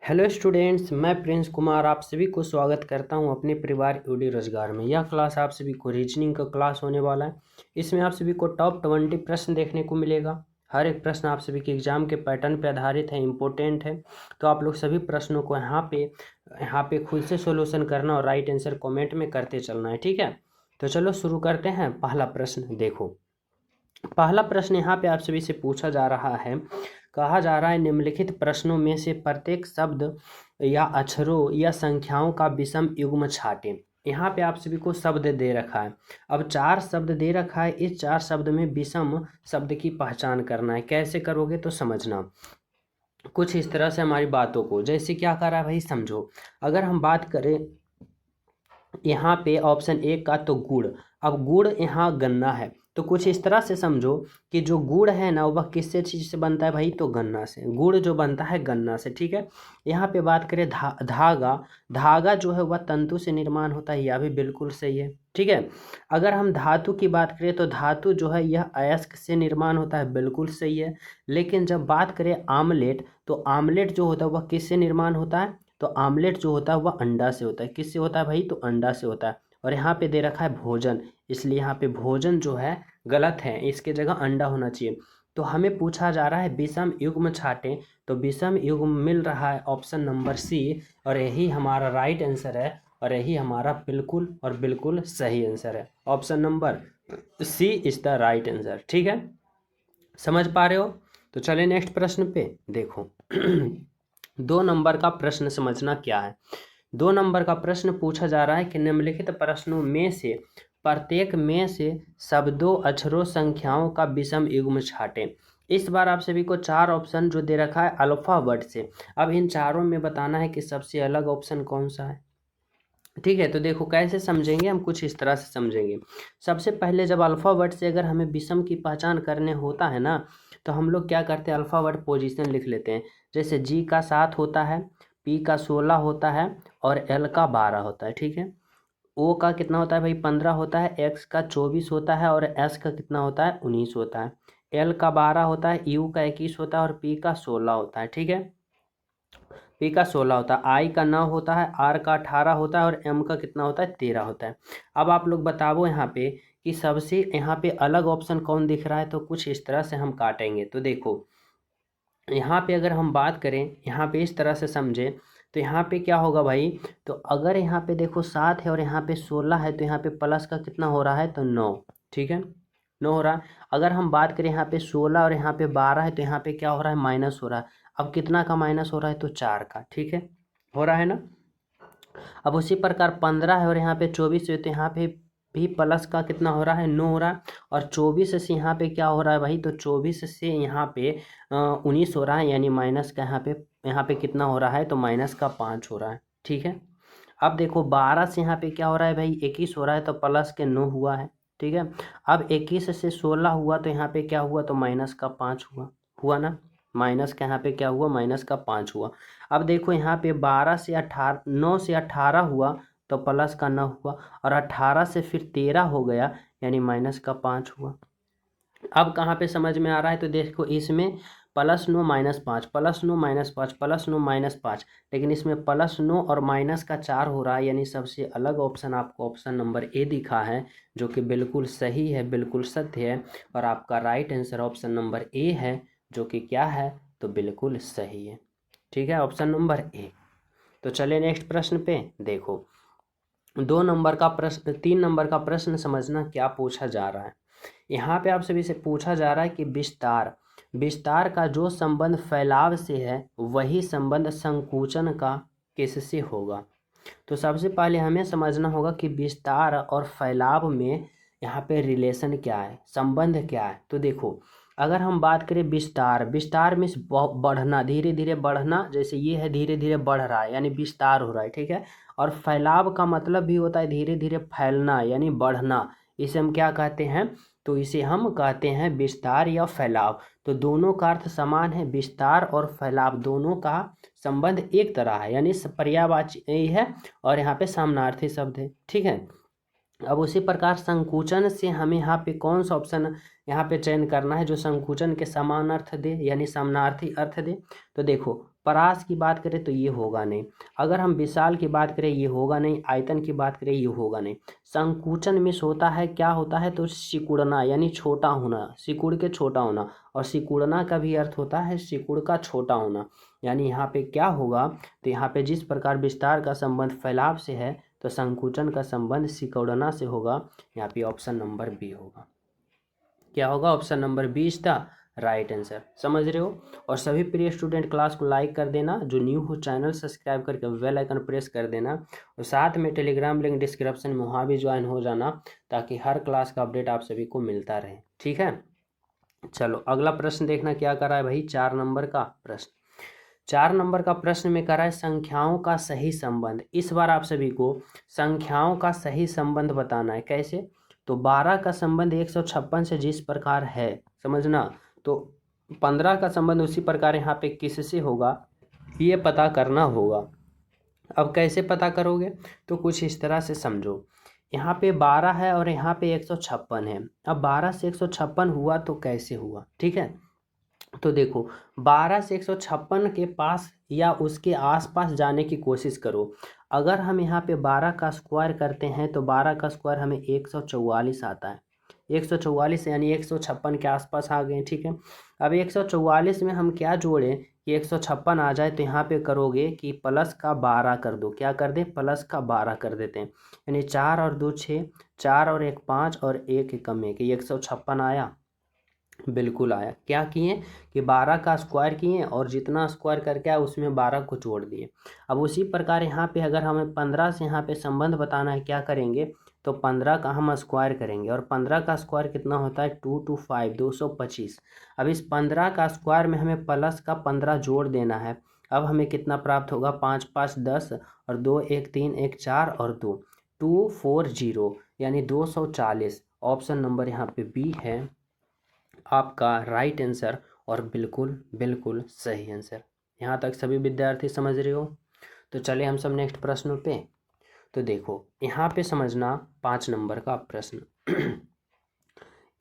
Hello students, मैं Prince Kumar आप सभी को स्वागत करता हूं अपने परिवार यूडी रोजगार में। यह क्लास आप सभी को रीजनिंग का क्लास होने वाला है। इसमें आप सभी को टॉप 20 प्रश्न देखने को मिलेगा। हर एक प्रश्न आप सभी के एग्जाम के पैटर्न पर आधारित है, इम्पोर्टेंट है। तो आप लोग सभी प्रश्नों को यहाँ पे खुद से सोल्यूशन करना और राइट आंसर कॉमेंट में करते चलना है, ठीक है। तो चलो शुरू करते हैं। पहला प्रश्न देखो। पहला प्रश्न यहाँ पे आप सभी से पूछा जा रहा है, कहा जा रहा है निम्नलिखित प्रश्नों में से प्रत्येक शब्द या अक्षरों या संख्याओं का विषम युग्म छांटें। यहाँ पे आप सभी को शब्द दे रखा है। अब 4 शब्द दे रखा है, इस 4 शब्द में विषम शब्द की पहचान करना है। कैसे करोगे तो समझना कुछ इस तरह से हमारी बातों को। जैसे क्या कर रहा है भाई, समझो। अगर हम बात करें यहाँ पे ऑप्शन 1 का, तो गुड़। अब गुड़ यहाँ गन्ना है, तो कुछ इस तरह से समझो कि जो गुड़ है ना वह किससे चीज़ से बनता है भाई, तो गन्ना से। गुड़ जो बनता है गन्ना से, ठीक है। यहाँ पे बात करें धागा। धागा जो है वह तंतु से निर्माण होता है, यह भी बिल्कुल सही है, ठीक है। अगर हम धातु की बात करें तो धातु जो है यह अयस्क से निर्माण होता है, बिल्कुल सही है। लेकिन जब बात करें आमलेट, तो आमलेट जो होता है वह किससे निर्माण होता है, तो आमलेट जो होता है वह अंडा से होता है। किससे होता है भाई, तो अंडा से होता है। और यहाँ पे दे रखा है भोजन, इसलिए यहाँ पे भोजन जो है गलत है, इसके जगह अंडा होना चाहिए। तो हमें पूछा जा रहा है विषम युग्म छांटें, तो विषम युग्म मिल रहा है ऑप्शन नंबर सी, और यही हमारा राइट आंसर है, और यही हमारा बिल्कुल और बिल्कुल सही आंसर है। Option number C is the right answer, ठीक है। समझ पा रहे हो? तो चले नेक्स्ट प्रश्न पे देखो। 2 नंबर का प्रश्न समझना क्या है। 2 नंबर का प्रश्न पूछा जा रहा है कि निम्नलिखित प्रश्नों में से प्रत्येक में से शब्दों, अक्षरों, संख्याओं का विषम युग्म छांटें। इस बार आप सभी को 4 ऑप्शन जो दे रखा है अल्फाबेट से। अब इन चारों में बताना है कि सबसे अलग ऑप्शन कौन सा है, ठीक है। तो देखो कैसे समझेंगे हम, कुछ इस तरह से समझेंगे। सबसे पहले जब अल्फाबेट से अगर हमें विषम की पहचान करने होता है ना, तो हम लोग क्या करते हैं, अल्फाबेट पोजीशन लिख लेते हैं। जैसे जी का 7 होता है, पी का 16 होता है, और एल का 12 होता है, ठीक है। ओ का कितना होता है भाई, 15 होता है, एक्स का 24 होता है, और एस का कितना होता है, 19 होता है। एल का 12 होता है, यू का 21 होता है, और पी का 16 होता है, ठीक है। पी का 16 होता है, आई का 9 होता है, आर का 18 होता है, और एम का कितना होता है, 13 होता है। अब आप लोग बताओ यहाँ पे कि सबसे यहाँ पे अलग ऑप्शन कौन दिख रहा है। तो कुछ इस तरह से हम काटेंगे। तो देखो यहाँ पे अगर हम बात करें, यहाँ पे इस तरह से समझे, तो यहाँ पे क्या होगा भाई, तो अगर यहाँ पे देखो 7 है और यहाँ पे 16 है, तो यहाँ पे प्लस का कितना हो रहा है, तो 9, ठीक है, 9 हो रहा है। अगर हम बात करें यहाँ पे 16 और यहाँ पे 12 है, तो यहाँ पे क्या हो रहा है, माइनस हो रहा है। अब कितना का माइनस हो रहा है, तो 4 का, ठीक है, हो रहा है ना। अब उसी प्रकार 15 है और यहाँ पे 24 है, तो यहाँ पे भी प्लस का कितना हो रहा है, 9 हो रहा है। और 24 से यहाँ पे क्या हो रहा है भाई, तो 24 से यहाँ पे 19 हो रहा है, यानी माइनस का यहाँ पे कितना हो रहा है, तो माइनस का 5 हो रहा है, ठीक है। अब देखो 12 से यहाँ पे क्या हो रहा है भाई, 21 हो रहा है, तो प्लस के 9 हुआ है, ठीक है। अब 21 से 16 हुआ, तो यहाँ पे क्या हुआ, तो माइनस का 5 हुआ ना। माइनस का यहाँ पे क्या हुआ, माइनस का 5 हुआ। अब देखो यहाँ पे 12 से 18, 9 से 18 हुआ, तो प्लस का 9 हुआ, और 18 से फिर 13 हो गया, यानी माइनस का 5 हुआ। अब कहाँ पे समझ में आ रहा है, तो देखो इसमें +9 -5, +9 -5, +9 -5, लेकिन इसमें +9 और माइनस का 4 हो रहा है, यानी सबसे अलग ऑप्शन आपको ऑप्शन नंबर ए दिखा है, जो कि बिल्कुल सही है, बिल्कुल सत्य है। और आपका right answer option number A है, जो कि क्या है, तो बिल्कुल सही है, ठीक है, ऑप्शन नंबर ए। तो चलिए नेक्स्ट प्रश्न पे देखो। 2 नंबर का प्रश्न, 3 नंबर का प्रश्न समझना क्या पूछा जा रहा है। यहाँ पे आप सभी से पूछा जा रहा है कि विस्तार, विस्तार का जो संबंध फैलाव से है, वही संबंध संकुचन का किससे होगा। तो सबसे पहले हमें समझना होगा कि विस्तार और फैलाव में यहाँ पे रिलेशन क्या है, संबंध क्या है। तो देखो अगर हम बात करें विस्तार, विस्तार मीन्स बढ़ना, धीरे धीरे बढ़ना, जैसे ये है धीरे धीरे बढ़ रहा है, यानी विस्तार हो रहा है, ठीक है। और फैलाव का मतलब भी होता है धीरे धीरे फैलना, यानी बढ़ना। इसे हम क्या कहते हैं, तो इसे हम कहते हैं विस्तार या फैलाव। तो दोनों का अर्थ समान है, विस्तार और फैलाव दोनों का संबंध एक तरह है, यानी पर्यायवाची है, और यहाँ पे सामनार्थी शब्द है, ठीक है। अब उसी प्रकार संकुचन से हमें यहाँ पे कौन सा ऑप्शन यहाँ पे चयन करना है जो संकुचन के समान अर्थ दे यानी समानार्थी अर्थ दे। तो देखो परास की बात करें तो ये होगा नहीं, अगर हम विशाल की बात करें ये होगा नहीं, आयतन की बात करें ये होगा नहीं। संकुचन मिस होता है क्या होता है तो सिकुड़ना यानी छोटा होना, सिकुड़ के छोटा होना, और सिकुड़ना का भी अर्थ होता है सिकुड़ का छोटा होना। यानी यहाँ पे क्या होगा तो यहाँ पे जिस प्रकार विस्तार का संबंध फैलाव से है तो संकुचन का संबंध सिकुड़ना से होगा। यहाँ पे ऑप्शन नंबर बी होगा। क्या होगा option number B is the right answer. समझ रहे हो। और सभी प्रिय स्टूडेंट क्लास को लाइक कर देना, जो न्यू हो चैनल सब्सक्राइब करके बेल आइकन प्रेस कर देना, और साथ में टेलीग्राम लिंक डिस्क्रिप्शन में वहाँ भी ज्वाइन हो जाना ताकि हर क्लास का अपडेट आप सभी को मिलता रहे। ठीक है, चलो अगला प्रश्न देखना क्या कर रहा है भाई। 4 नंबर का प्रश्न, 4 नंबर का प्रश्न में करा है संख्याओं का सही संबंध। इस बार आप सभी को संख्याओं का सही संबंध बताना है। कैसे तो 12 का संबंध 156 से जिस प्रकार है समझना, तो 15 का संबंध उसी प्रकार यहाँ पे किससे होगा ये पता करना होगा। अब कैसे पता करोगे तो कुछ इस तरह से समझो, यहाँ पे 12 है और यहाँ पे 156 है। अब 12 से 156 हुआ तो कैसे हुआ, ठीक है। तो देखो 12 से 156 के पास या उसके आसपास जाने की कोशिश करो। अगर हम यहाँ पे 12 का स्क्वायर करते हैं तो 12 का स्क्वायर हमें 144 आता है। 144 यानी 156 के आसपास आ गए, ठीक है। अब 144 में हम क्या जोड़ें कि 156 आ जाए, तो यहाँ पे करोगे कि प्लस का 12 कर दो। क्या कर दें, प्लस का 12 कर देते हैं। यानी 4 और 2 6, 4 और 1 5 और 1 एकम 1, 156 आया। बिल्कुल आया। क्या किए कि 12 का स्क्वायर किए और जितना स्क्वायर करके आया उसमें 12 को जोड़ दिए। अब उसी प्रकार यहाँ पे अगर हमें 15 से यहाँ पे संबंध बताना है, क्या करेंगे तो 15 का हम स्क्वायर करेंगे, और 15 का स्क्वायर कितना होता है 2 2 5 225। अब इस 15 का स्क्वायर में हमें प्लस का 15 जोड़ देना है। अब हमें कितना प्राप्त होगा 5 5 10 और 2 1 3 1 4 और 2 240 यानी 240। ऑप्शन नंबर यहाँ पे बी है आपका राइट आंसर, और बिल्कुल बिल्कुल सही आंसर। यहाँ तक सभी विद्यार्थी समझ रहे हो। तो चले हम सब नेक्स्ट प्रश्नों पे। तो देखो यहाँ पे समझना 5 नंबर का प्रश्न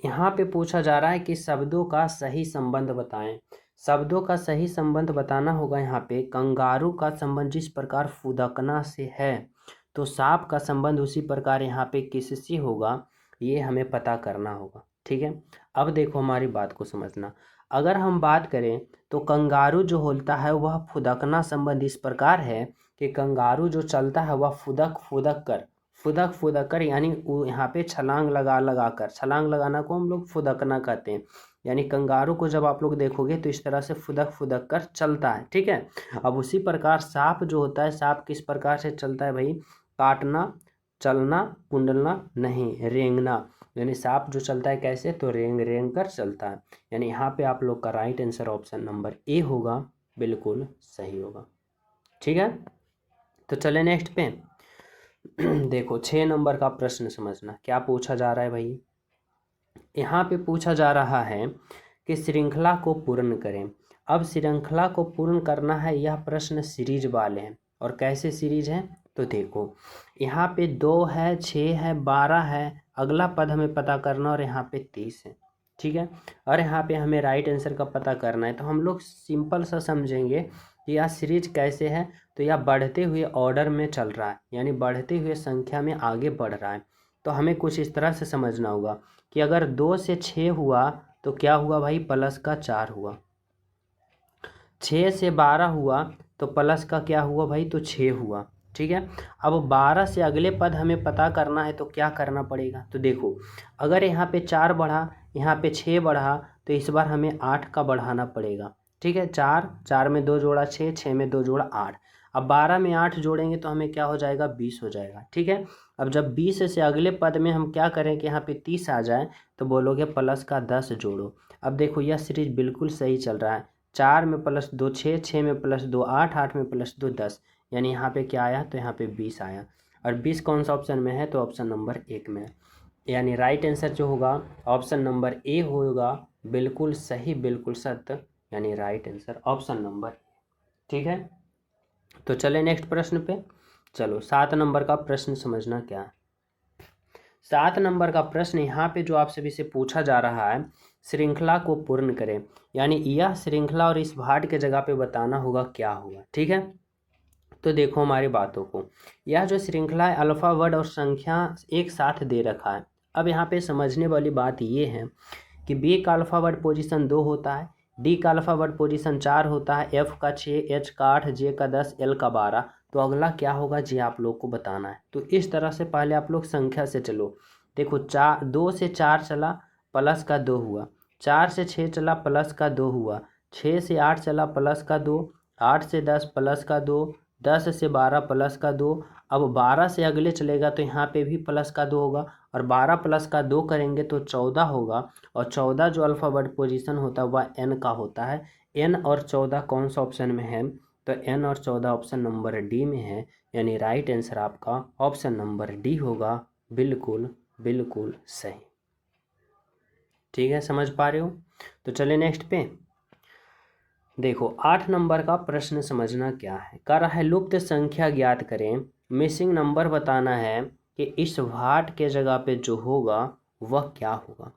यहाँ पे पूछा जा रहा है कि शब्दों का सही संबंध बताएं। शब्दों का सही संबंध बताना होगा। यहाँ पे कंगारू का संबंध जिस प्रकार फुदकना से है, तो सांप का संबंध उसी प्रकार यहाँ पे किससे होगा, ये हमें पता करना होगा। ठीक है, अब देखो हमारी बात को समझना। अगर हम बात करें तो कंगारू जो होता है वह फुदकना संबंध इस प्रकार है कि कंगारू जो चलता है वह फुदक फुदक कर यानी वो यहाँ पे छलांग लगा कर, छलांग लगाना को हम लोग फुदकना कहते हैं। यानी कंगारू को जब आप लोग देखोगे तो इस तरह से फुदक कर चलता है। ठीक है, अब उसी प्रकार सांप जो होता है, सांप किस प्रकार से चलता है भाई, काटना, चलना, कुंडलना नहीं, रेंगना। यानी सांप जो चलता है कैसे तो रेंग रेंग कर चलता है। यानी यहाँ पे आप लोग का right answer option number A होगा, बिल्कुल सही होगा। ठीक है, तो चले नेक्स्ट पे। देखो 6 नंबर का प्रश्न समझना क्या पूछा जा रहा है भाई। यहाँ पे पूछा जा रहा है कि श्रृंखला को पूर्ण करें। अब श्रृंखला को पूर्ण करना है, यह प्रश्न सीरीज वाले हैं। और कैसे सीरीज हैं तो देखो यहाँ पे 2 है, 6 है, 12 है, अगला पद हमें पता करना, और यहाँ पे 30 है। ठीक है, और यहाँ पे हमें राइट आंसर का पता करना है। तो हम लोग सिंपल सा समझेंगे कि यह सीरीज कैसे है, तो यह बढ़ते हुए ऑर्डर में चल रहा है, यानी बढ़ते हुए संख्या में आगे बढ़ रहा है। तो हमें कुछ इस तरह से समझना होगा कि अगर 2 से 6 हुआ तो क्या हुआ भाई, प्लस का 4 हुआ। 6 से 12 हुआ तो प्लस का क्या हुआ भाई, तो 6 हुआ। ठीक है, अब 12 से अगले पद हमें पता करना है, तो क्या करना पड़ेगा तो देखो अगर यहाँ पे 4 बढ़ा, यहाँ पे 6 बढ़ा, तो इस बार हमें 8 का बढ़ाना पड़ेगा। ठीक है, 4 में 2 जोड़ा 6, 6 में 2 जोड़ा 8। अब 12 में 8 जोड़ेंगे तो हमें क्या हो जाएगा, 20 हो जाएगा। ठीक है, अब जब 20 से अगले पद में हम क्या करें कि यहाँ पे 30 आ जाए, तो बोलोगे प्लस का 10 जोड़ो। अब देखो यह सीरीज बिल्कुल सही चल रहा है। 4 में प्लस 2 6, 6 में प्लस 2 8, 8 में प्लस 2 10। यानी यहाँ पे क्या आया, तो यहाँ पे 20 आया। और 20 कौन सा ऑप्शन में है, तो ऑप्शन नंबर 1 में है। यानी राइट आंसर जो होगा ऑप्शन नंबर ए होगा, बिल्कुल सही, बिल्कुल सत्य, यानी राइट आंसर ऑप्शन नंबर। ठीक है, तो चले नेक्स्ट प्रश्न पे। चलो 7 नंबर का प्रश्न समझना क्या है। 7 नंबर का प्रश्न यहाँ पे जो आप सभी से पूछा जा रहा है, श्रृंखला को पूर्ण करें, यानी यह श्रृंखला और इस भाट के जगह पे बताना होगा क्या होगा। ठीक है, तो देखो हमारी बातों को, यह जो श्रृंखला है अल्फा वर्ड और संख्या एक साथ दे रखा है। अब यहाँ पे समझने वाली बात ये है कि बी का अल्फा वर्ड पोजीशन 2 होता है, डी का अल्फा वर्ड पोजीशन 4 होता है, एफ का 6, एच का 8, जे का 10, एल का 12। तो अगला क्या होगा ये आप लोग को बताना है। तो इस तरह से पहले आप लोग संख्या से चलो। देखो 2 से 4 चला प्लस का 2 हुआ, 4 से 6 चला प्लस का 2 हुआ, 6 से 8 चला प्लस का 2, 8 से 10 प्लस का 2, 10 से 12 प्लस का 2। अब 12 से अगले चलेगा तो यहाँ पे भी प्लस का 2 होगा, और 12 प्लस का 2 करेंगे तो 14 होगा, और 14 जो अल्फ़ाबेट पोजीशन होता है वह एन का होता है। एन और 14 कौन सा ऑप्शन में है, तो एन और 14 ऑप्शन नंबर डी में है, यानी राइट आंसर आपका ऑप्शन नंबर डी होगा। बिल्कुल बिल्कुल सही। ठीक है, समझ पा रहे हो। तो चलिए नेक्स्ट पे देखो, 8 नंबर का प्रश्न समझना क्या है। कह रहा है लुप्त संख्या ज्ञात करें, मिसिंग नंबर बताना है कि इस भाट के जगह पे जो होगा वह क्या होगा।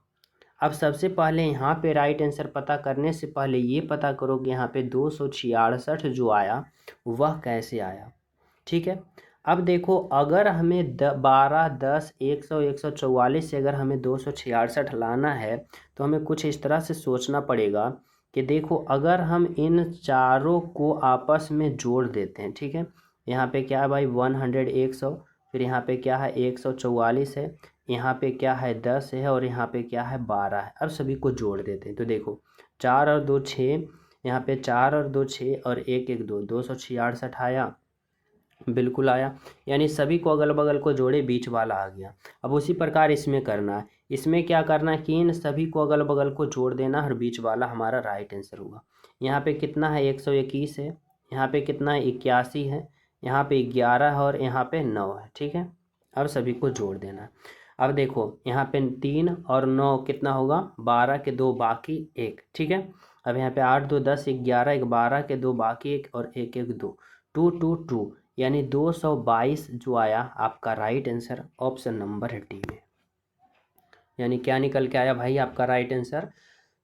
अब सबसे पहले यहाँ पे राइट आंसर पता करने से पहले ये पता करो कि यहाँ पे 266 जो आया वह कैसे आया। ठीक है, अब देखो अगर हमें 12, 10, 100, 144 से अगर हमें 266 लाना है तो हमें कुछ इस तरह से सोचना पड़ेगा कि देखो अगर हम इन चारों को आपस में जोड़ देते हैं। ठीक है, यहाँ पे क्या है भाई 100, 100, फिर यहाँ पे क्या है 144 है, यहाँ पे क्या है 10 है, और यहाँ पे क्या है 12 है। अब सभी को जोड़ देते हैं तो देखो 4 और 2 6, यहाँ पे 4 और 2 6 और 1 1 2, 266 आया, बिल्कुल आया, यानी सभी को अगल बगल को जोड़े बीच वाला आ गया। अब उसी प्रकार इसमें करना है, इसमें क्या करना है कि इन सभी को अगल बगल को जोड़ देना, हर बीच वाला हमारा राइट आंसर होगा। यहाँ पे कितना है 121 है, यहाँ पे कितना है 81 है, यहाँ पे 11 है, और यहाँ पे 9 है। ठीक है, अब सभी को जोड़ देना है। अब देखो यहाँ पे 3 और 9 कितना होगा 12 के 2 बाकी 1। ठीक है, अब यहाँ पे 8 2 10 11, 12 के 2 बाकी 1 और 1 1 2, 2 2 2, यानी 222 जो आया आपका right answer option number D में। यानी क्या निकल के आया भाई आपका राइट आंसर,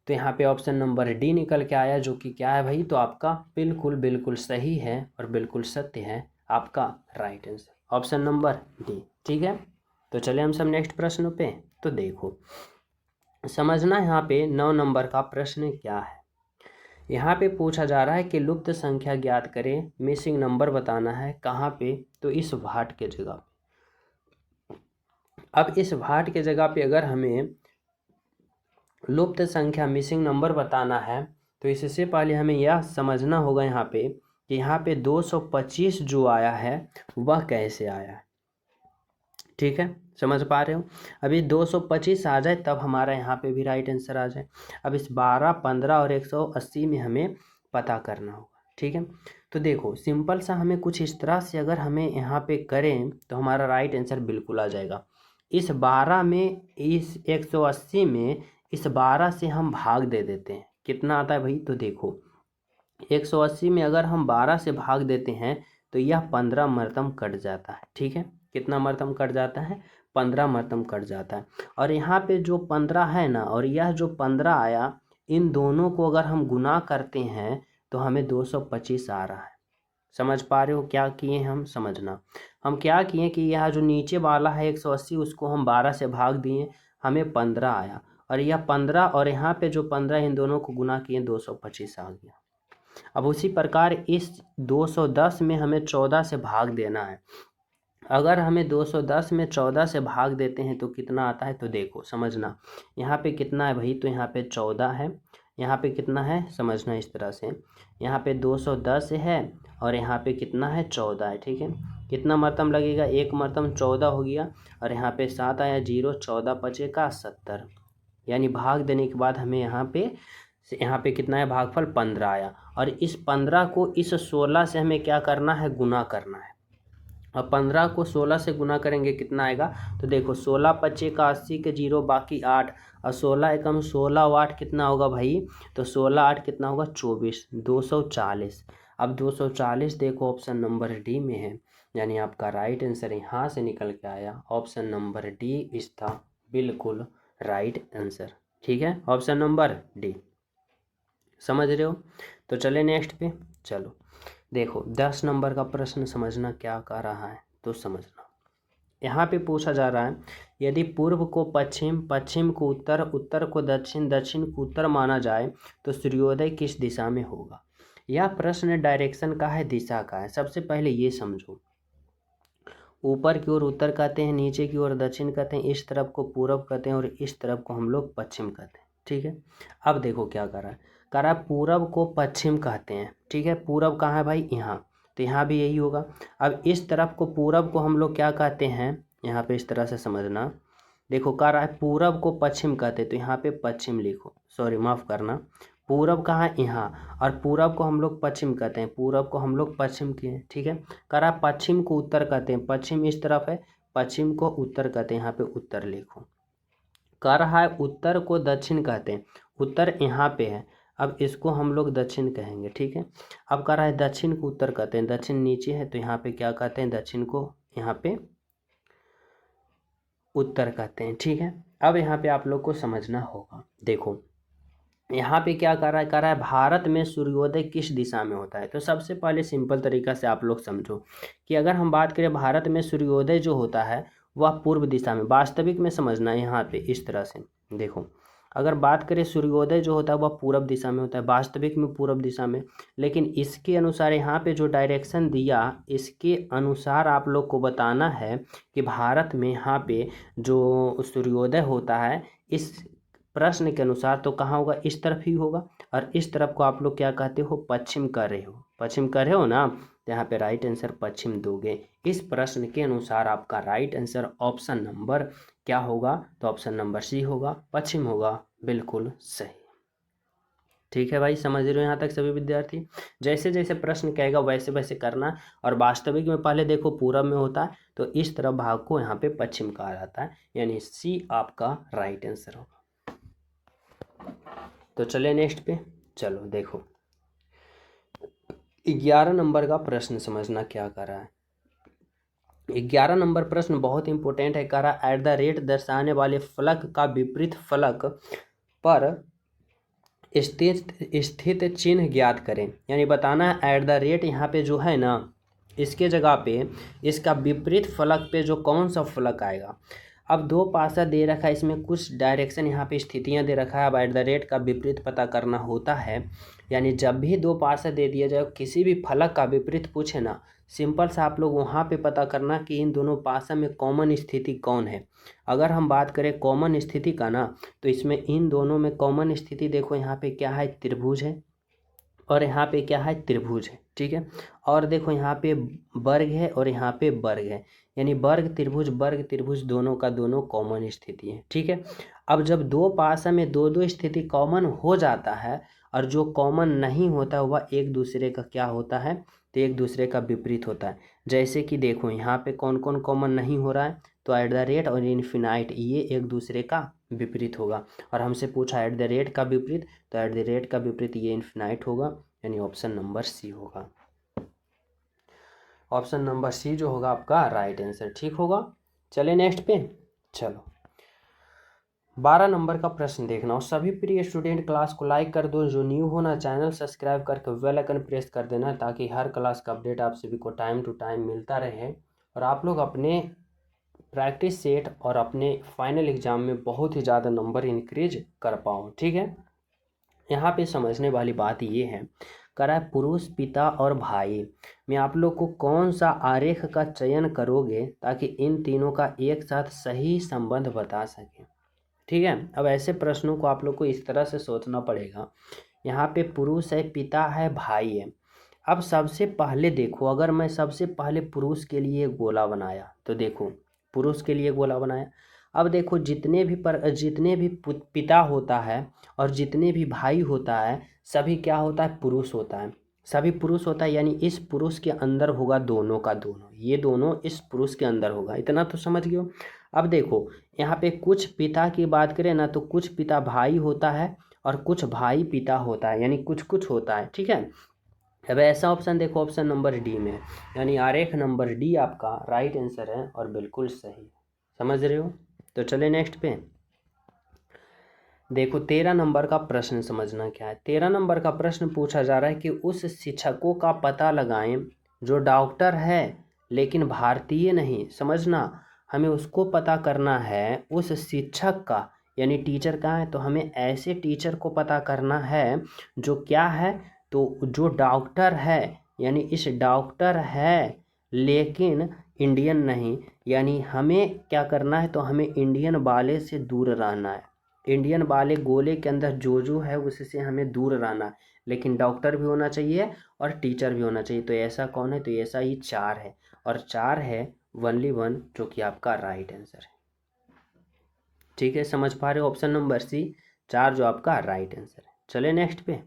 तो यहाँ पे ऑप्शन नंबर डी निकल के आया, जो कि क्या है भाई, तो आपका बिल्कुल बिल्कुल सही है और बिल्कुल सत्य है आपका right answer option number D. ठीक है, तो चले हम सब नेक्स्ट प्रश्न पे। तो देखो समझना यहाँ पे 9 नंबर का प्रश्न क्या है। यहाँ पे पूछा जा रहा है कि लुप्त संख्या ज्ञात करें, मिसिंग नंबर बताना है कहाँ पे, तो इस भाट के जगह पे। अब इस भाट के जगह पे अगर हमें लुप्त संख्या मिसिंग नंबर बताना है तो इससे पहले हमें यह समझना होगा यहाँ पे कि यहाँ पे 225 जो आया है वह कैसे आया है। ठीक है, समझ पा रहे हो। अभी 225 आ जाए तब हमारा यहाँ पे भी राइट आंसर आ जाए। अब इस 12, 15 और 180 में हमें पता करना होगा। ठीक है, तो देखो सिंपल सा हमें कुछ इस तरह से अगर हमें यहाँ पे करें तो हमारा राइट आंसर बिल्कुल आ जाएगा। इस 12 में, इस 180 में इस 12 से हम भाग दे देते हैं, कितना आता है भाई, तो देखो 180 में अगर हम 12 से भाग देते हैं तो यह 15 मरतम कट जाता है। ठीक है, कितना मरतम कट जाता है, 15 मरतम कट जाता है। और यहाँ पे जो 15 है ना, और यह जो 15 आया, इन दोनों को अगर हम गुना करते हैं तो हमें 225 आ रहा है। समझ पा रहे हो क्या किए हम, समझना हम क्या किए कि यह जो नीचे वाला है 180 उसको हम 12 से भाग दिए, हमें 15 आया, और यह 15 और यहाँ पे जो 15 इन दोनों को गुना किए 225 आ गया। अब उसी प्रकार इस 210 में हमें 14 से भाग देना है। अगर हमें 210 में 14 से भाग देते हैं तो कितना आता है, तो देखो समझना यहाँ पे कितना है भाई, तो यहाँ पे 14 है, यहाँ पे कितना है समझना इस तरह से, यहाँ पे 210 है और यहाँ पे कितना है 14 है। ठीक है, कितना मरतम लगेगा, एक मरतम 14 हो गया, और यहाँ पे 7 आया, 0 14 बचे का 70, यानी भाग देने के बाद हमें यहाँ पे कितना है भागफल 15 आया, और इस 15 को इस 16 से हमें क्या करना है, गुना करना है। अब 15 को 16 से गुना करेंगे कितना आएगा, तो देखो 16 पच्चे का 80 के 0 बाकी 8, और 16 एकम 16 और 8 कितना होगा भाई, तो 16 8 कितना होगा 24, 240। अब 240 देखो ऑप्शन नंबर डी में है, यानी आपका राइट आंसर यहाँ से निकल के आया ऑप्शन नंबर डी इस था बिल्कुल राइट आंसर। ठीक है, ऑप्शन नंबर डी, समझ रहे हो। तो चले नेक्स्ट पे। चलो देखो 10 नंबर का प्रश्न समझना क्या कह रहा है, तो समझना। यहाँ पे पूछा जा रहा है यदि पूर्व को पश्चिम, पश्चिम को उत्तर, उत्तर को दक्षिण, दक्षिण को उत्तर माना जाए तो सूर्योदय किस दिशा में होगा। यह प्रश्न डायरेक्शन का है, दिशा का है। सबसे पहले ये समझो, ऊपर की ओर उत्तर कहते हैं, नीचे की ओर दक्षिण कहते हैं, इस तरफ को पूर्व कहते हैं और इस तरफ को हम लोग पश्चिम कहते हैं। ठीक है, अब देखो क्या कर रहा है, कह रहा है पूरब को पश्चिम कहते हैं। ठीक है, पूरब कहाँ है भाई, यहाँ, तो यहाँ भी यही होगा। अब इस तरफ को पूरब को हम लोग क्या कहते हैं, यहाँ पे इस तरह से समझना। देखो कह रहा है पूरब को पश्चिम कहते हैं, तो यहाँ पे पश्चिम लिखो, सॉरी माफ़ करना, पूरब कहाँ है, यहाँ, और पूरब को हम लोग पश्चिम कहते हैं, पूरब को हम लोग पश्चिम किए हैं। ठीक है, कह रहा है पश्चिम को उत्तर कहते हैं, पश्चिम इस तरफ है, पश्चिम को उत्तर कहते हैं, यहाँ पे उत्तर लिखो। कह रहा है उत्तर को दक्षिण कहते हैं, उत्तर यहाँ पे है, अब इसको हम लोग दक्षिण कहेंगे। ठीक है, अब कह रहा है दक्षिण को उत्तर कहते हैं, दक्षिण नीचे है, तो यहाँ पे क्या कहते हैं, दक्षिण को यहाँ पे उत्तर कहते हैं। ठीक है, अब यहाँ पे आप लोग को समझना होगा। देखो यहाँ पे क्या कर रहा है, कह रहा है भारत में सूर्योदय किस दिशा में होता है। तो सबसे पहले सिंपल तरीका से आप लोग समझो कि अगर हम बात करें भारत में सूर्योदय जो होता है वह पूर्व दिशा में, वास्तविक में समझना है यहाँ पे इस तरह से। देखो अगर बात करें सूर्योदय जो होता है वह पूर्व दिशा में होता है, वास्तविक में पूर्व दिशा में, लेकिन इसके अनुसार यहाँ पे जो डायरेक्शन दिया इसके अनुसार आप लोग को बताना है कि भारत में यहाँ पे जो सूर्योदय होता है इस प्रश्न के अनुसार तो कहाँ होगा, इस तरफ ही होगा, और इस तरफ को आप लोग क्या कहते हो, पश्चिम कर रहे हो, पश्चिम कर रहे हो ना, तो यहाँ पे राइट आंसर पश्चिम दोगे। इस प्रश्न के अनुसार आपका राइट आंसर ऑप्शन नंबर क्या होगा, तो ऑप्शन नंबर सी होगा, पश्चिम होगा, बिल्कुल सही। ठीक है भाई, समझ रहे हो यहाँ तक सभी विद्यार्थी। जैसे जैसे प्रश्न कहेगा वैसे वैसे करना, और वास्तविक में पहले देखो पूरब में होता है तो इस तरफ भाग को यहाँ पे पश्चिम कहा जाता है, यानी सी आपका राइट आंसर होगा। तो चले नेक्स्ट पे। चलो देखो 11 नंबर का प्रश्न समझना क्या कर रहा है। 11 नंबर प्रश्न बहुत इंपॉर्टेंट है, कह रहा एट द रेट दर्शाने वाले फलक का विपरीत फलक पर स्थित चिन्ह ज्ञात करें। यानी बताना है एट द रेट यहाँ पे जो है ना, इसके जगह पे इसका विपरीत फलक पे जो कौन सा फलक आएगा। अब दो पासा दे रखा है, इसमें कुछ डायरेक्शन यहाँ पे स्थितियाँ दे रखा है। अब एट द रेट का विपरीत पता करना होता है, यानी जब भी दो पासा दे दिया जाए किसी भी फलक का विपरीत पूछे ना, सिंपल सा आप लोग वहाँ पे पता करना कि इन दोनों पासा में कॉमन स्थिति कौन है। अगर हम बात करें कॉमन स्थिति का ना, तो इसमें इन दोनों में कॉमन स्थिति देखो, यहाँ पे क्या है, त्रिभुज है, और यहाँ पे क्या है, त्रिभुज है। ठीक है, और देखो यहाँ पे वर्ग है और यहाँ पे वर्ग है, यानी वर्ग त्रिभुज दोनों का दोनों कॉमन स्थिति है। ठीक है, अब जब दो पासा में दो दो स्थिति कॉमन हो जाता है और जो कॉमन नहीं होता वह एक दूसरे का क्या होता है, तो एक दूसरे का विपरीत होता है। जैसे कि देखो यहाँ पे कौन कौन कॉमन नहीं हो रहा है, तो एट द रेट और इन्फिनाइट ये एक दूसरे का विपरीत होगा। और हमसे पूछा एट द रेट का विपरीत, तो एट द रेट का विपरीत ये इन्फिनाइट होगा, यानी ऑप्शन नंबर सी होगा। ऑप्शन नंबर सी जो होगा आपका राइट आंसर, ठीक होगा। चले नेक्स्ट पे। चलो 12 नंबर का प्रश्न देखना, और सभी प्रिय स्टूडेंट क्लास को लाइक कर दो, जो न्यू होना चैनल सब्सक्राइब करके बेल आइकन प्रेस कर देना, ताकि हर क्लास का अपडेट आप सभी को टाइम टू टाइम मिलता रहे और आप लोग अपने प्रैक्टिस सेट और अपने फाइनल एग्जाम में बहुत ही ज़्यादा नंबर इंक्रीज कर पाओ। ठीक है, यहाँ पे समझने वाली बात ये है, करा पुरुष, पिता और भाई में आप लोग को कौन सा आरेख का चयन करोगे ताकि इन तीनों का एक साथ सही संबंध बता सकें। ठीक है, अब ऐसे प्रश्नों को आप लोग को इस तरह से सोचना पड़ेगा। यहाँ पे पुरुष है, पिता है, भाई है। अब सबसे पहले देखो, अगर मैं सबसे पहले पुरुष के लिए गोला बनाया, तो देखो पुरुष के लिए गोला बनाया। अब देखो जितने भी पिता होता है और जितने भी भाई होता है, सभी क्या होता है, पुरुष होता है, सभी पुरुष होता है, यानी इस पुरुष के अंदर होगा दोनों का दोनों, ये दोनों इस पुरुष के अंदर होगा। इतना तो समझ गए हो। अब देखो यहाँ पे कुछ पिता की बात करें ना, तो कुछ पिता भाई होता है और कुछ भाई पिता होता है, यानी कुछ कुछ होता है। ठीक है, अब ऐसा ऑप्शन देखो, ऑप्शन नंबर डी में है, यानी आरेख नंबर डी आपका राइट आंसर है और बिल्कुल सही। समझ रहे हो? तो चले नेक्स्ट पे। देखो 13 नंबर का प्रश्न समझना क्या है। 13 नंबर का प्रश्न पूछा जा रहा है कि उस शिक्षकों का पता लगाएं जो डॉक्टर है लेकिन भारतीय नहीं। समझना, हमें उसको पता करना है, उस शिक्षक का, यानी टीचर का है, तो हमें ऐसे टीचर को पता करना है जो क्या है, तो जो डॉक्टर है, यानी इस डॉक्टर है लेकिन इंडियन नहीं। यानी हमें क्या करना है, तो हमें इंडियन वाले से दूर रहना है। इंडियन वाले गोले के अंदर जो है उससे हमें दूर रहना है, लेकिन डॉक्टर भी होना चाहिए और टीचर भी होना चाहिए। तो ऐसा कौन है, तो ऐसा ही 4 है, और 4 है ओनली 1, जो कि आपका राइट आंसर है। ठीक है, समझ पा रहे हो? ऑप्शन नंबर सी 4 जो आपका राइट आंसर है। चले नेक्स्ट पे।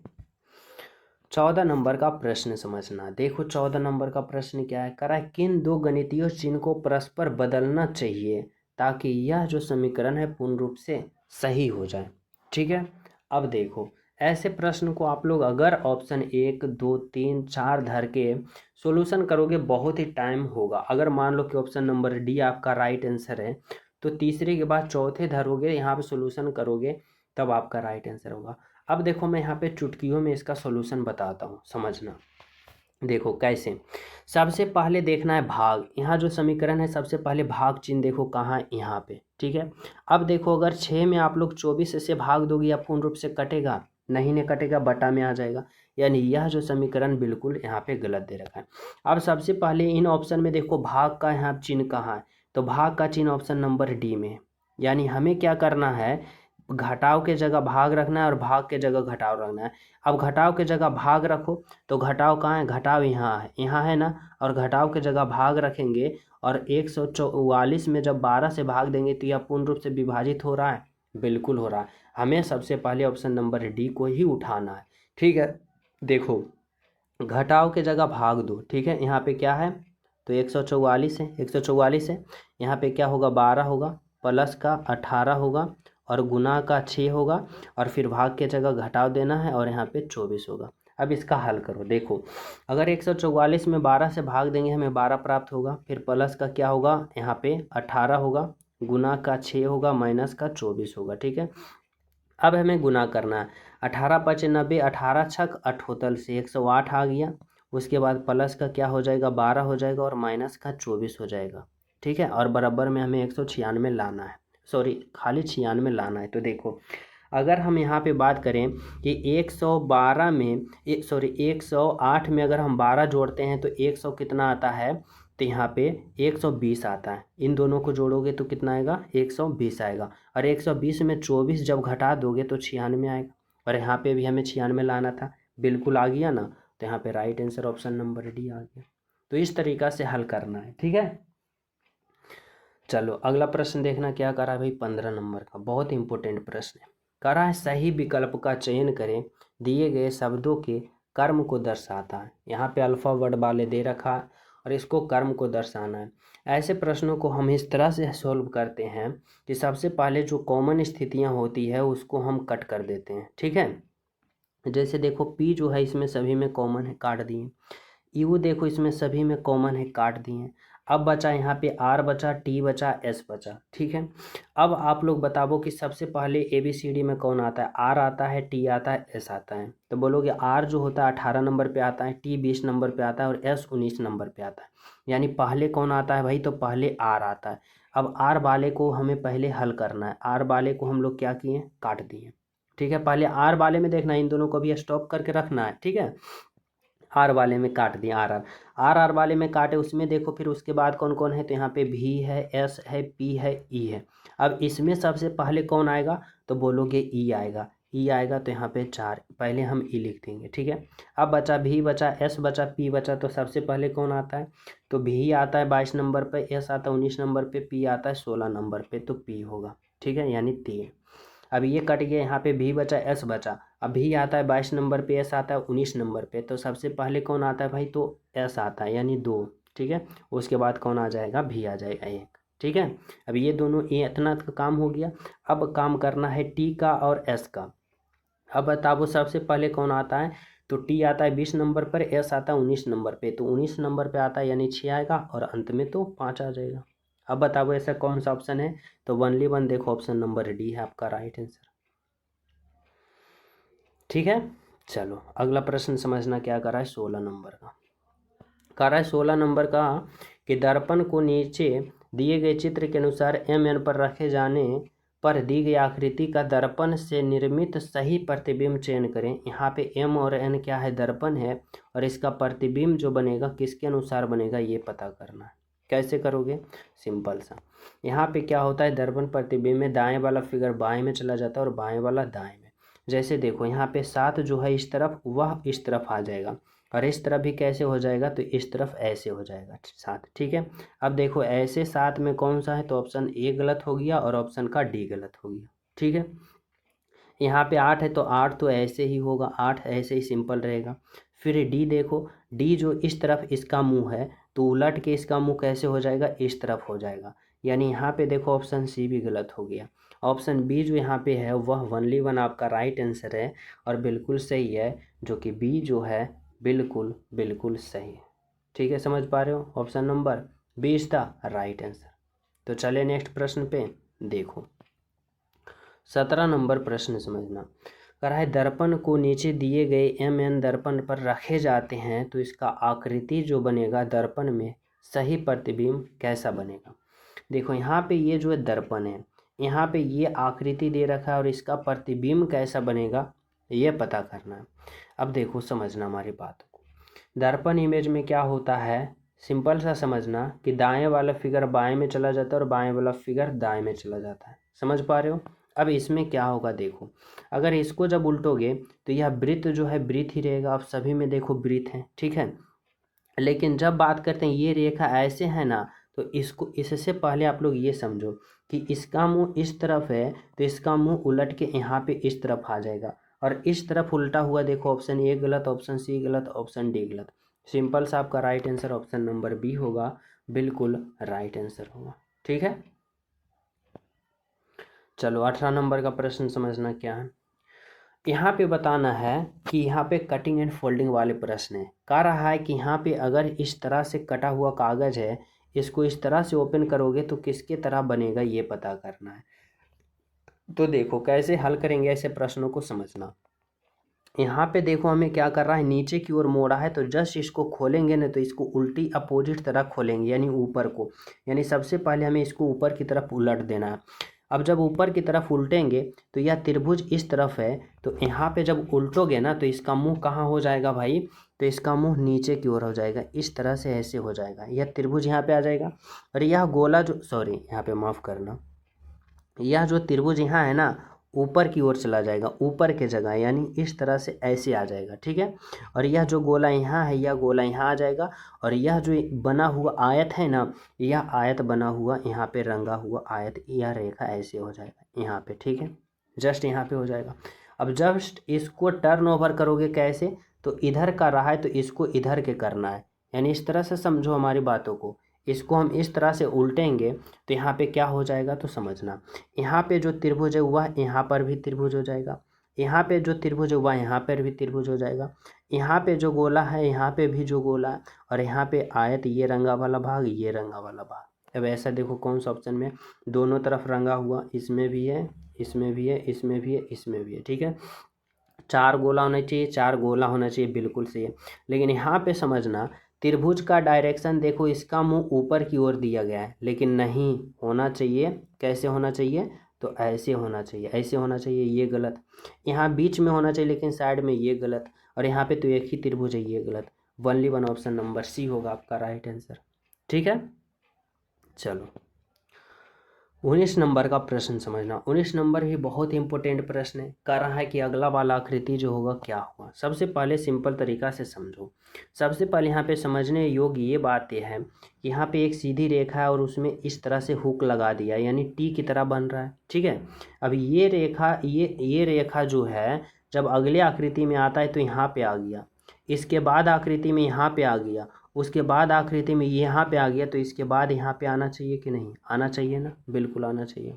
14 नंबर का प्रश्न समझना। देखो 14 नंबर का प्रश्न क्या है, करा है किन दो गणितीय चिन्ह को परस्पर बदलना चाहिए ताकि यह जो समीकरण है पूर्ण रूप से सही हो जाए। ठीक है, अब देखो ऐसे प्रश्न को आप लोग अगर ऑप्शन 1 2 3 4 धर के सॉल्यूशन करोगे बहुत ही टाइम होगा। अगर मान लो कि ऑप्शन नंबर डी आपका राइट आंसर है, तो तीसरे के बाद चौथे धरोगे, यहाँ पे सॉल्यूशन करोगे, तब आपका राइट आंसर होगा। अब देखो मैं यहाँ पे चुटकियों में इसका सॉल्यूशन बताता हूँ, समझना। देखो कैसे, सबसे पहले देखना है भाग। यहाँ जो समीकरण है सबसे पहले भाग चिन्ह देखो कहाँ है, यहाँ पे। ठीक है, अब देखो अगर 6 में आप लोग 24 से भाग दोगे या पूर्ण रूप से कटेगा, नहीं ने कटेगा, बटा में आ जाएगा, यानी यह जो समीकरण बिल्कुल यहाँ पे गलत दे रखा है। अब सबसे पहले इन ऑप्शन में देखो भाग का यहाँ चिन्ह कहाँ है, तो भाग का चिन्ह ऑप्शन नंबर डी में है। यानी हमें क्या करना है, घटाव के जगह भाग रखना है और भाग के जगह घटाव रखना है। अब घटाव के जगह भाग रखो तो घटाव कहाँ है, घटाव यहाँ है ना, और घटाव के जगह भाग रखेंगे, और 144 में जब 12 से भाग देंगे तो यह पूर्ण रूप से विभाजित हो रहा है, बिल्कुल हो रहा है। हमें सबसे पहले ऑप्शन नंबर डी को ही उठाना है। ठीक है, देखो घटाव के जगह भाग दो। ठीक है, यहाँ पे क्या है, तो 144 है, 144 है, यहाँ पे क्या होगा, 12 होगा, प्लस का 18 होगा, और गुना का 6 होगा, और फिर भाग के जगह घटाव देना है, और यहाँ पे 24 होगा। अब इसका हल करो। देखो अगर 144 में 12 से भाग देंगे हमें 12 प्राप्त होगा, फिर प्लस का क्या होगा, यहाँ पे 18 होगा, गुना का 6 होगा, माइनस का 24 होगा। ठीक है, अब हमें गुना करना है। 18 5 90, 18 छक 78 से 108 आ गया। उसके बाद प्लस का क्या हो जाएगा, 12 हो जाएगा, और माइनस का 24 हो जाएगा। ठीक है, और बराबर में हमें 196 लाना है, सॉरी खाली 96 लाना है। तो देखो अगर हम यहाँ पे बात करें कि 112 में 108 में अगर हम 12 जोड़ते हैं तो 100 कितना आता है, तो यहाँ पे 120 आता है। इन दोनों को जोड़ोगे तो कितना आएगा, 120 आएगा, और 120 में 24 जब घटा दोगे तो 96 आएगा, और यहाँ पे भी हमें 96 लाना था, बिल्कुल आ गया ना। तो यहाँ पे right answer option number D आ गया। तो इस तरीक़ा से हल करना है। ठीक है, चलो अगला प्रश्न देखना क्या करा है भाई, 15 नंबर का बहुत इंपॉर्टेंट प्रश्न है। करा है सही विकल्प का चयन करें, दिए गए शब्दों के कर्म को दर्शाता है। यहाँ पे अल्फा वर्ड वाले दे रखा है और इसको कर्म को दर्शाना है। ऐसे प्रश्नों को हम इस तरह से सॉल्व करते हैं कि सबसे पहले जो कॉमन स्थितियाँ होती है उसको हम कट कर देते हैं। ठीक है, जैसे देखो पी जो है इसमें सभी में कॉमन है, काट दिए। यू देखो इसमें सभी में कॉमन है, काट दिए। अब बचा यहाँ पे आर बचा, टी बचा, एस बचा। ठीक है, अब आप लोग बताओ कि सबसे पहले ए बी सी डी में कौन आता है, आर आता है, टी आता है, एस आता है। तो बोलोगे आर जो होता है 18 नंबर पे आता है, टी 20 नंबर पे आता है, और एस 19 नंबर पे आता है। यानी पहले कौन आता है भाई, तो पहले आर आता है। अब आर वाले को हमें पहले हल करना है, आर वाले को हम लोग क्या किए, काट दिए। ठीक है, पहले आर वाले में देखना, इन दोनों को भी स्टॉप करके रखना है। ठीक है, आर वाले में काट दिया, आर वाले में काटे, उसमें देखो फिर उसके बाद कौन कौन है, तो यहाँ पे भी है, एस है, पी है, ई है। अब इसमें सबसे पहले कौन आएगा, तो बोलोगे ई आएगा, ई आएगा तो यहाँ पे 4, पहले हम ई लिख देंगे। ठीक है, अब बचा भी बचा, एस बचा, पी बचा, तो सबसे पहले कौन आता है, तो भी आता है 22 नंबर पर, एस आता है 19 नंबर पर, पी आता है 16 नंबर पर, तो पी होगा। ठीक है, यानी 3। अब ये कट गया, यहाँ पे भी बचा, एस बचा। अब भी आता है 22 नंबर पे, एस आता है 19 नंबर पे, तो सबसे पहले कौन आता है भाई, तो एस आता है, यानी 2। ठीक है, उसके बाद कौन आ जाएगा, भी आ जाएगा 1। ठीक है, अब ये दोनों ये इतना का काम हो गया। अब काम करना है टी का और एस का। अब बताओ सबसे पहले कौन आता है, तो टी आता है 20 नंबर पर, एस आता है 19 नंबर पे, तो 19 नंबर पे आता है यानी 6 आएगा और अंत में तो 5 आ जाएगा। अब बताओ ऐसा कौन सा ऑप्शन है, तो ओनली वन देखो ऑप्शन नंबर डी है आपका राइट आंसर। ठीक है, चलो अगला प्रश्न समझना क्या कर रहा है 16 नंबर का। कर रहा है 16 नंबर का कि दर्पण को नीचे दिए गए चित्र के अनुसार एम एन पर रखे जाने पर दी गई आकृति का दर्पण से निर्मित सही प्रतिबिंब चयन करें। यहाँ पे एम और एन क्या है, दर्पण है, और इसका प्रतिबिंब जो बनेगा किसके अनुसार बनेगा ये पता करना है। कैसे करोगे, सिंपल सा, यहाँ पे क्या होता है, दर्पण प्रतिबिंब में दाएं वाला फिगर बाएं में चला जाता है और बाएं वाला दाएं में। जैसे देखो यहाँ पे 7 जो है इस तरफ, वह इस तरफ आ जाएगा, और इस तरफ भी कैसे हो जाएगा, तो इस तरफ ऐसे हो जाएगा 7। ठीक है, अब देखो ऐसे 7 में कौन सा है, तो ऑप्शन ए गलत हो गया और ऑप्शन का डी गलत हो गया। ठीक है, यहाँ पे 8 है तो 8 तो ऐसे ही होगा, 8 ऐसे ही सिंपल रहेगा। फिर डी देखो, डी जो इस तरफ इसका मुंह है, तो उलट के इसका मुंह कैसे हो जाएगा, इस तरफ हो जाएगा, यानी यहाँ पे देखो ऑप्शन सी भी गलत हो गया। ऑप्शन बी जो यहाँ पे है वह ओनली वन आपका राइट आंसर है और बिल्कुल सही है, जो कि बी जो है बिल्कुल बिल्कुल सही है। ठीक है, समझ पा रहे हो, option number B is the right answer. तो चले नेक्स्ट प्रश्न पे, देखो 17 नंबर प्रश्न समझना। कह है दर्पण को नीचे दिए गए एम एन दर्पण पर रखे जाते हैं तो इसका आकृति जो बनेगा दर्पण में सही प्रतिबिंब कैसा बनेगा। देखो यहाँ पे ये जो है दर्पण है, यहाँ पे ये आकृति दे रखा है और इसका प्रतिबिंब कैसा बनेगा ये पता करना है। अब देखो समझना हमारी बात को, दर्पण इमेज में क्या होता है, सिंपल सा समझना कि दाएं वाला फिगर बाएं में चला जाता है और बाएं वाला फिगर दाएं में चला जाता है। समझ पा रहे हो। अब इसमें क्या होगा, देखो अगर इसको जब उल्टोगे तो यह वृत्त जो है वृत्त ही रहेगा। आप सभी में देखो वृत्त है, ठीक है, लेकिन जब बात करते हैं ये रेखा ऐसे है ना, तो इसको इससे पहले आप लोग ये समझो कि इसका मुंह इस तरफ है तो इसका मुंह उलट के यहाँ पे इस तरफ आ जाएगा, और इस तरफ उल्टा हुआ देखो ऑप्शन ए गलत, ऑप्शन सी गलत, ऑप्शन डी गलत। सिंपल सा आपका right answer option number B होगा, बिल्कुल राइट आंसर होगा। ठीक है, चलो 18 नंबर का प्रश्न समझना क्या है। यहाँ पे बताना है कि यहाँ पे कटिंग एंड फोल्डिंग वाले प्रश्न है। कह रहा है कि यहाँ पे अगर इस तरह से कटा हुआ कागज है, इसको इस तरह से ओपन करोगे तो किसके तरह बनेगा ये पता करना है। तो देखो कैसे हल करेंगे ऐसे प्रश्नों को समझना। यहाँ पे देखो हमें क्या कर रहा है, नीचे की ओर मोड़ा है तो जस्ट इसको खोलेंगे ना, तो इसको उल्टी अपोजिट तरह खोलेंगे यानी ऊपर को, यानी सबसे पहले हमें इसको ऊपर की तरफ उलट देना है। अब जब ऊपर की तरफ उल्टेंगे तो यह त्रिभुज इस तरफ है, तो यहाँ पे जब उल्टोगे ना तो इसका मुंह कहाँ हो जाएगा भाई, तो इसका मुंह नीचे की ओर हो जाएगा, इस तरह से ऐसे हो जाएगा, यह त्रिभुज यहाँ पे आ जाएगा। और यह गोला जो, सॉरी यहाँ पे माफ़ करना, यह जो त्रिभुज यहाँ है ना ऊपर की ओर चला जाएगा, ऊपर के जगह, यानी इस तरह से ऐसे आ जाएगा। ठीक है, और यह जो गोला यहाँ है यह गोला यहाँ आ जाएगा, और यह जो बना हुआ आयत है ना, यह आयत बना हुआ यहाँ पे रंगा हुआ आयत, यह रेखा ऐसे हो जाएगा यहाँ पे। ठीक है, जस्ट यहाँ पे हो जाएगा। अब जस्ट इसको टर्न ओवर करोगे कैसे, तो इधर का रहा है तो इसको इधर के करना है, यानी इस तरह से समझो हमारी बातों को। इसको हम इस तरह से उल्टेंगे तो यहाँ पे क्या हो जाएगा, तो समझना यहाँ पे जो त्रिभुज है वह यहाँ पर भी त्रिभुज हो जाएगा, यहाँ पे जो त्रिभुज है वह यहाँ पर भी त्रिभुज हो जाएगा, यहाँ पे जो गोला है यहाँ पे भी जो गोला है, और यहाँ पे आयत ये रंगा वाला भाग ये रंगा वाला भाग। अब ऐसा देखो कौन सा ऑप्शन में दोनों तरफ रंगा हुआ, इसमें भी है, इसमें भी है, इसमें भी है, इसमें भी है। ठीक है, 4 गोला होना चाहिए, 4 गोला होना चाहिए, बिल्कुल सही है। लेकिन यहाँ पे समझना त्रिभुज का डायरेक्शन देखो, इसका मुंह ऊपर की ओर दिया गया है, लेकिन नहीं होना चाहिए, कैसे होना चाहिए, तो ऐसे होना चाहिए, ऐसे होना चाहिए, ये गलत। यहाँ बीच में होना चाहिए लेकिन साइड में ये गलत, और यहाँ पे तो एक ही त्रिभुज है, ये गलत। Only one option number C होगा आपका राइट आंसर। ठीक है, चलो 19 नंबर का प्रश्न समझना। 19 नंबर भी बहुत ही इंपॉर्टेंट प्रश्न है। कह रहा है कि अगला वाला आकृति जो होगा क्या होगा। सबसे पहले सिंपल तरीका से समझो। सबसे पहले यहाँ पे समझने योग्य ये बात यह है कि यहाँ पे एक सीधी रेखा है और उसमें इस तरह से हुक लगा दिया, यानी टी की तरह बन रहा है। ठीक है, अब ये रेखा ये रेखा जो है जब अगले आकृति में आता है तो यहाँ पे आ गया, इसके बाद आकृति में यहाँ पे आ गया, उसके बाद आकृति में यहाँ पे आ गया, तो इसके बाद यहाँ पे आना चाहिए कि नहीं, आना चाहिए ना, बिल्कुल आना चाहिए।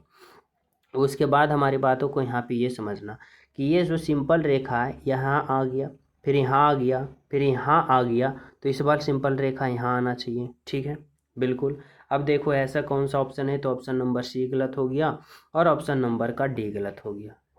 उसके बाद हमारी बातों को यहाँ पे ये समझना कि ये जो सिंपल रेखा है यहाँ आ गया, फिर यहाँ आ गया, फिर यहाँ आ गया, तो इस बार सिंपल रेखा यहाँ आना चाहिए। ठीक है, बिल्कुल। अब देखो ऐसा कौन सा ऑप्शन है, तो ऑप्शन नंबर सी गलत हो गया और ऑप्शन नंबर का डी गलत हो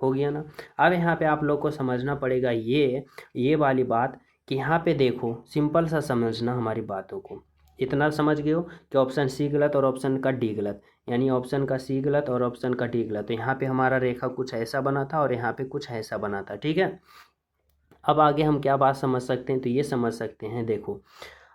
गया ना। अब यहाँ पे आप लोग को समझना पड़ेगा ये वाली बात कि यहाँ पे देखो सिंपल सा समझना हमारी बातों को। इतना समझ गए हो कि ऑप्शन सी गलत और ऑप्शन का डी गलत, यानी ऑप्शन का सी गलत और ऑप्शन का डी गलत। तो यहाँ पे हमारा रेखा कुछ ऐसा बना था और यहाँ पे कुछ ऐसा बना था। ठीक है, अब आगे हम क्या बात समझ सकते हैं, तो ये समझ सकते हैं, देखो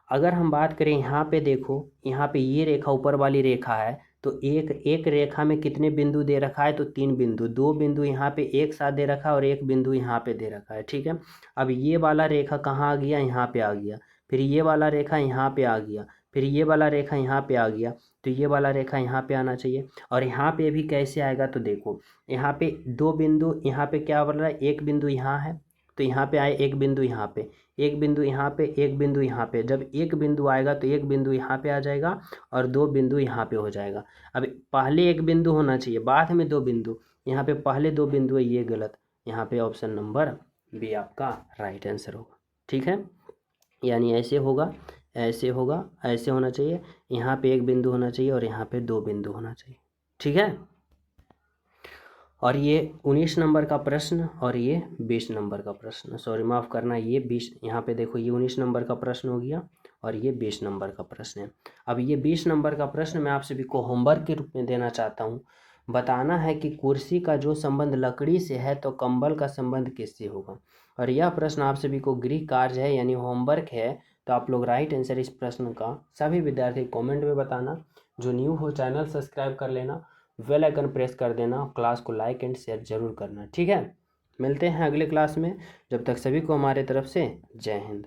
अगर हम बात करें यहाँ पे, देखो यहाँ पे ये रेखा ऊपर वाली रेखा है, तो एक रेखा में कितने बिंदु दे रखा है, तो 3 बिंदु, 2 बिंदु यहाँ पे एक साथ दे रखा है और 1 बिंदु यहाँ पे दे रखा है। ठीक है, अब ये वाला रेखा कहाँ आ गया, यहाँ पे आ गया, फिर ये वाला रेखा यहाँ पे आ गया, फिर ये वाला रेखा यहाँ पे आ गया, तो ये वाला रेखा यहाँ पे आना चाहिए। और यहाँ पे भी कैसे आएगा, तो देखो यहाँ पे 2 बिंदु, यहाँ पे क्या बोल रहा है, 1 बिंदु यहाँ है, तो यहाँ पे आए 1 बिंदु यहाँ पे, 1 बिंदु यहाँ पे, 1 बिंदु यहाँ पे। जब 1 बिंदु आएगा तो 1 बिंदु यहाँ पे आ जाएगा और 2 बिंदु यहाँ पे हो जाएगा। अब पहले 1 बिंदु होना चाहिए, बाद में 2 बिंदु, यहाँ पे पहले 2 बिंदु है, ये गलत। यहाँ पे ऑप्शन नंबर बी आपका राइट आंसर होगा। ठीक है, यानी ऐसे होगा, ऐसे होगा, ऐसे होना चाहिए, यहाँ पे 1 बिंदु होना चाहिए और यहाँ पे 2 बिंदु होना चाहिए। ठीक है, और ये 19 नंबर का प्रश्न और ये 20 नंबर का प्रश्न, सॉरी माफ़ करना, ये 20, यहाँ पे देखो ये 19 नंबर का प्रश्न हो गया और ये 20 नंबर का प्रश्न है। अब ये 20 नंबर का प्रश्न मैं आप सभी को होमवर्क के रूप में देना चाहता हूँ। बताना है कि कुर्सी का जो संबंध लकड़ी से है तो कंबल का संबंध किससे होगा। और यह प्रश्न आप सभी को गृह कार्य है, यानी होमवर्क है। तो आप लोग राइट आंसर इस प्रश्न का सभी विद्यार्थी कमेंट में बताना। जो न्यू हो चैनल सब्सक्राइब कर लेना, बेल आइकन प्रेस कर देना, क्लास को लाइक एंड शेयर जरूर करना। ठीक है, मिलते हैं अगले क्लास में, जब तक सभी को हमारे तरफ से जय हिंद।